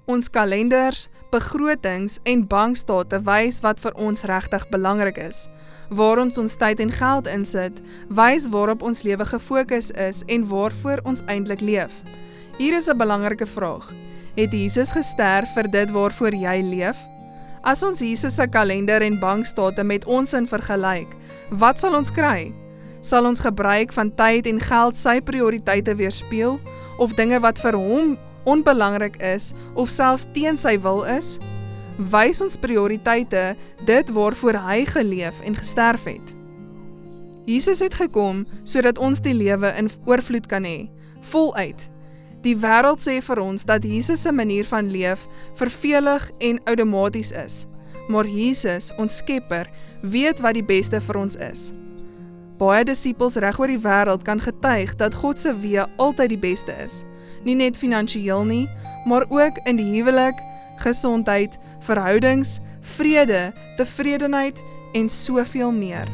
Ons kalenders, begrotings en bankstate wys wat vir ons regtig belangrik is. Waar ons tyd en geld insit, wys waarop ons lewe gefokus is en waarvoor ons eintlik leef. Hier is 'n belangrike vraag. Het Jesus gesterf vir dit waarvoor jy leef? As ons Jesus se kalender en bankstate met ons in vergelyk, wat sal ons kry? Sal ons gebruik van tyd en geld sy prioriteite weerspieël, of dinge wat vir hom onbelangrik is, of selfs teen sy wil is? Wys ons prioriteite dit waarvoor hy geleef en gesterf het. Jesus het gekom sodat ons die lewe in oorvloed kan hê, voluit. Die wêreld sê vir ons dat Jesus se manier van leef vervelig en outomaties is, maar Jesus, ons Skepper, weet wat die beste vir ons is. Baie disippels reg oor die wêreld kan getuig dat God se weë altyd die beste is, nie net finansiëel nie, maar ook in die huwelik, gesondheid, verhoudings, vrede, tevredenheid en soveel meer.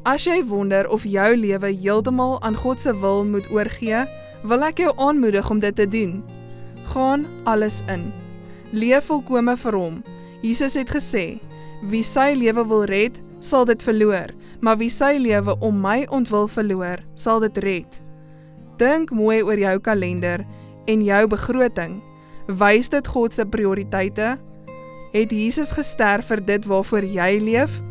As jy wonder of jou lewe heeltemal aan God se wil moet oorgee, wil ek jou aanmoedig om dit te doen. Gaan alles in. Leef volkome vir hom. Jesus het gesê, wie sy lewe wil red, sal dit verloor, maar wie sy lewe om my ontwil verloor, sal dit red. Dink mooi oor jou kalender en jou begroting. Wys dit God se prioriteite? Het Jesus gesterf vir dit waarvoor jy leef?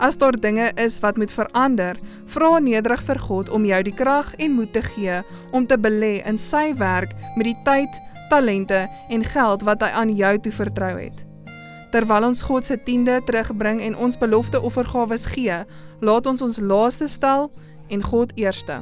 As daar dinge is wat moet verander, vra nederig vir God om jou die krag en moed te gee om te belê in sy werk met die tyd, talente en geld wat hy aan jou toevertrou het. Terwyl ons God se 10de terugbring en ons belofte offergawes gee, laat ons laaste stel en God eerste.